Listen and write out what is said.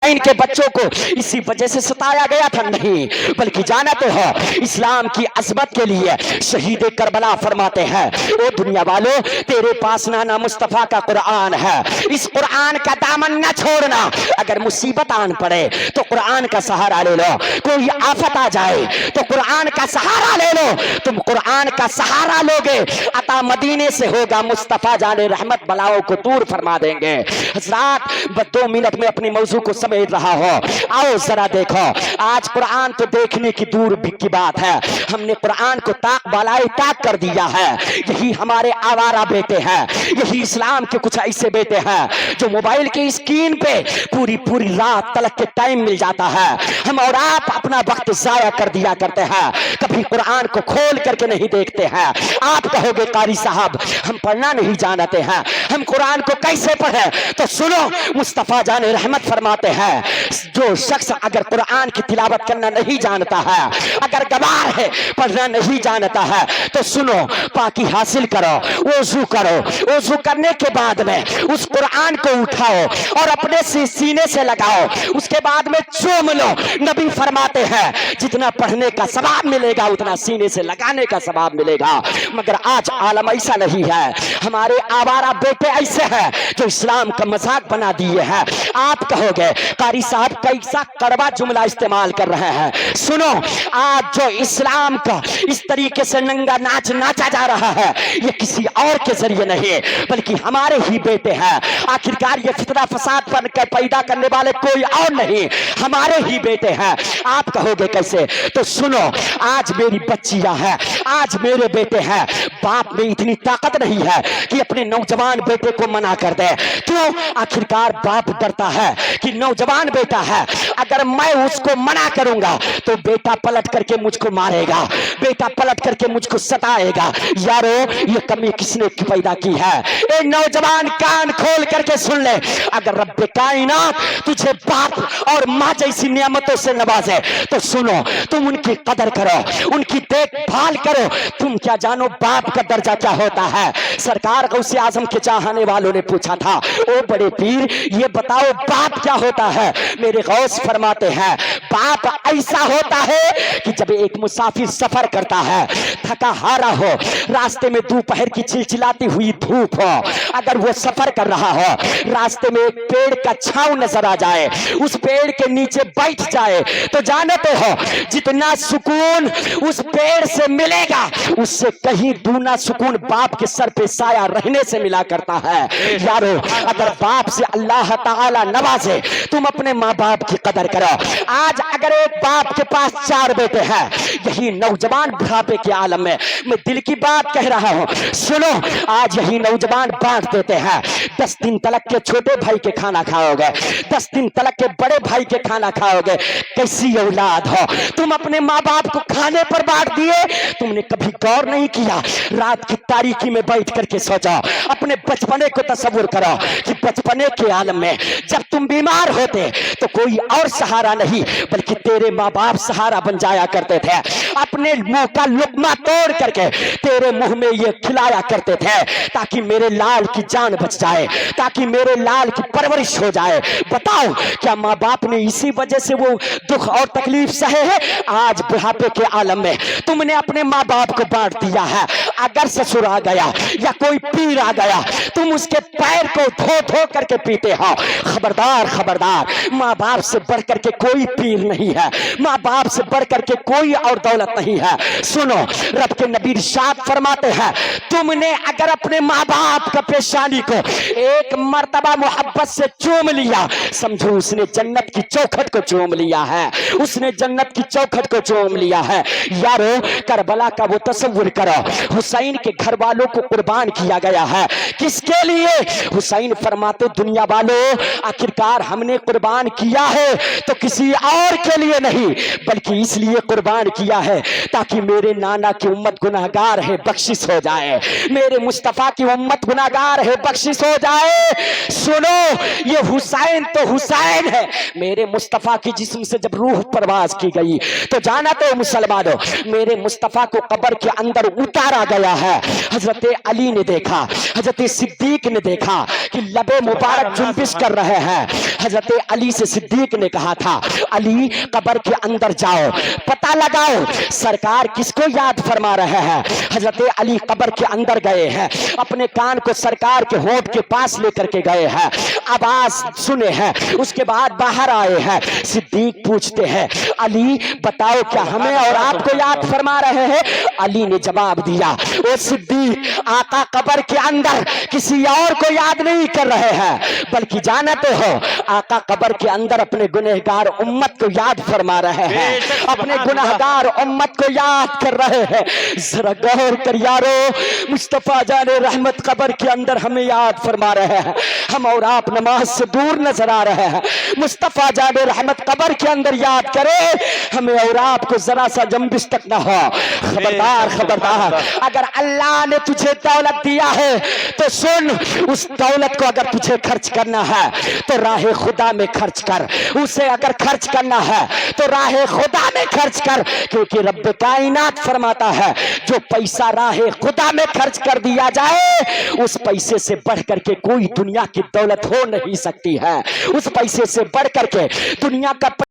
हुसैन के बच्चों को इसी वजह से सताया गया था? नहीं, बल्कि जानते हो इस्लाम की अज़मत के लिए शहीद करबला फरमाते हैं, ओ दुनिया वालों, तेरे पास नाना मुस्तफा का कुरान है, इस कुरान का दामन न छोड़ना। अगर मुसीबत आन पड़े तो कुरान का सहारा ले लो, कोई आफत आ जाए तो कुरान का सहारा ले लो। तुम कुरान का सहारा लोगे, अता मदीने से होगा, मुस्तफा जाने रहमत बलाओं को दूर फरमा देंगे। हज़रात, बस 2 मिनट में अपनी मौजू को समेट रहा हो, आओ जरा देखो, आज कुरान तो देखने की दूर की बात है, हमने कुरान को ताक बालाए ताक कर दिया है। यही हमारे आवारा बेटे हैं, यही इस्लाम के कुछ ऐसे बेटे हैं जो मोबाइल की स्क्रीन पे पूरी पूरी रात तलक के टाइम मिल जाता है, हम और आप अपना वक्त जाया कर दिया करते हैं, कभी कुरान को खोल करके नहीं देखते हैं। आप कहोगे कारी साहब हम पढ़ना नहीं जानते हैं, हम कुरान को कैसे पढ़े? तो सुनो, मुस्तफा जाने रहमत फरमाते हैं, जो शख्स अगर कुरान की तिलावत करना नहीं जानता है, अगर गवार है पढ़ना नहीं जानता है, तो सुनो, पाकी हासिल करो, वजू करो, वजू करने के बाद में उस कुरान को उठाओ और अपने सीने से लगाओ, उसके बाद में चूम लो। नबी फरमाते हैं जितना पढ़ने का सवाब मिलेगा उतना सीने से लगाने का सवाब मिलेगा। मगर आज आलम ऐसा नहीं है, हमारे आवारा बेटे ऐसे हैं जो इस्लाम का मजाक बना दिए हैं। आप कहोगे कारी साहब कैसा कड़वा जुमला इस्तेमाल कर रहे हैं? सुनो, आज जो इस्लाम का इस तरीके से नंगा नाच नाचा जा रहा है, ये किसी और के जरिए नहीं बल्कि हमारे ही बेटे हैं। आखिरकार ये फितरा फसाद बनकर पैदा करने वाले कोई और नहीं, हमारे ही बेटे हैं। आप कहोगे कैसे? तो सुनो, आज मेरी बच्चियां हैं, आज मेरे बेटे हैं, बाप में इतनी ताकत नहीं है कि अपने नौजवान बेटे को मना कर दे। क्यों? आखिरकार बाप डरता है कि नौजवान बेटा है, अगर मैं उसको मना करूंगा तो बेटा पलट करके मुझको मारेगा, बेटा पलट करके मुझको सताएगा। यारो, ये कमी किसने पैदा की है? ए नौजवान, कान खोल करके सुन ले, अगर रब्बे कायनात तुझे बाप और माँ जैसी नियामतों से नवाजे तो सुनो, तुम उनकी कदर करो, उनकी देखभाल करो। तुम क्या जानो बाप का दर्जा क्या होता है? सरकार गौसे आजम के चाहने वालों ने पूछा था, ओ बड़े पीर ये बताओ बाप क्या होता है? मेरे गौस फरमाते हैं, बाप ऐसा होता है कि जब एक मुसाफिर सफर करता है, थका हारा हो, रास्ते में दोपहर की चिलचिलाती हुई धूप हो, अगर वो सफर कर रहा हो, रास्ते में एक पेड़ का छांव नजर आ जाए, उस पेड़ के नीचे बैठ जाए, तो जानते हो जितना सुकून उस पेड़ से मिलेगा उससे कहीं दूना सुकून बाप के सर पे साया रहने से मिला करता है। यारो, अगर बाप से अल्लाह ताला नवाजे, तुम अपने माँ बाप की कदर करो। आज अगर एक बाप के पास 4 बेटे हैं, यही नौजवान बुढ़ापे के आलम में मैं दिल की बात कह रहा हूं, सुनो, आज यही नौजवान बांट देते हैं, 10 दिन तलक के छोटे भाई के खाना खाओगे, 10 दिन तलक के बड़े भाई के खाना खाओगे। कैसी औलाद हो तुम? अपने माँ बाप को खाने पर बांट दिए। तुमने कभी गौर नहीं किया, रात की तारीकी में बैठ करके सोचो, अपने बचपने को तस्वुर करो कि बचपने के आलम में जब तुम बीमार होते तो कोई और सहारा नहीं बल्कि तेरे माँ बाप सहारा बन जाया करते थे। अपने मुंह का लुकमा तोड़ करके तेरे मुंह में ये खिलाया करते थे ताकि मेरे लाल की जान बच जाए, ताकि मेरे लाल की परवरिश हो जाए। बताओ, क्या माँ बाप ने इसी वजह से वो दुख और तकलीफ सहे है? आज बुढ़ापे के आलम में तुमने अपने माँ बाप को बांट दिया है। अगर ससुर आ गया या कोई पीर आ गया, तुम उसके पैर को धो धो करके पीते हो। खबरदार, खबरदार, माँ बाप से बढ़ करके कोई पीर नहीं है, माँ बाप से बढ़ करके कोई और दौलत नहीं है। सुनो, रब के नबी इरशाद फरमाते हैं, तुमने अगर अपने माँ बाप का पेशानी को एक मर्तबा मोहब्बत से चूम लिया, समझो उसने जन्नत की चौखट को चूम लिया है, उसने जन्नत की चौखट को चूम लिया है। यारो, करबला का वो तस्वीर करो, हुसैन के घर वालों को कुर्बान किया गया है। किसके लिए? हुसैन फरमाते, दुनिया वालों, आखिरकार हमने कुर्बान किया है तो किसी और اور کے لیے نہیں بلکہ اس لیے قربان کیا ہے تاکہ میرے نانا کی امت گناہگار ہے بخشش ہو جائے, میرے مصطفیٰ کی امت گناہگار ہے بخشش ہو جائے. سنو یہ حسین تو حسین ہے, میرے مصطفیٰ کی جسم سے جب روح پرواز کی گئی تو جانا تو مسلمانوں میرے مصطفیٰ کو قبر کے اندر اتارا گیا ہے. حضرت علی نے دیکھا, حضرت صدیق نے دیکھا کہ لبے مبارک جنبش کر رہے ہیں. حضرت علی سے صدیق نے کہا تھا علی قبر کے اندر جاؤ پتہ لگاؤ سرکار کس کو یاد فرما رہے ہیں. حضرت علی قبر کے اندر گئے ہیں, اپنے کان کو سرکار کے ہونٹ کے پاس لے کر کے گئے ہیں, آواز سنے ہیں, اس کے بعد باہر آئے ہیں. صدیق پوچھتے ہیں علی بتاؤ کیا ہمیں اور آپ کو یاد فرما رہے ہیں؟ علی نے جواب دیا او صدیق آقا قبر کے اندر کسی اور کو یاد نہیں کر رہے ہیں بلکہ جانتے ہو آقا قبر کے اندر اپنے گنہگار امت کو یاد فرما رہے ہیں, اپنے گنہگار امت کو یاد کر رہے ہیں. ذرا غور کر یارو, مصطفیٰ جان رحمت قبر کے اندر ہمیں یاد فرما رہے ہیں, ہم اور آپ نماز سے دور نظر آ رہے ہیں. مصطفیٰ جان رحمت قبر کے اندر یاد کرے, ہمیں اور آپ کو ذرا سا جنبش تک نہ ہو. خبردار خبردار, اگر اللہ نے تجھے دولت دیا ہے تو سن, اس دولت کو اگر تجھے خرچ کرنا ہے تو راہ خدا میں خرچ کر, اسے اگر خرچ کرنا ہے تو راہ خدا میں خرچ کر, کیونکہ رب کائنات فرماتا ہے جو پیسہ راہ خدا میں خرچ کر دیا جائے اس پیسے سے بڑھ کر کے کوئی دنیا کی دولت ہو نہیں سکتی ہے, اس پیسے سے بڑھ کر کے دنیا کا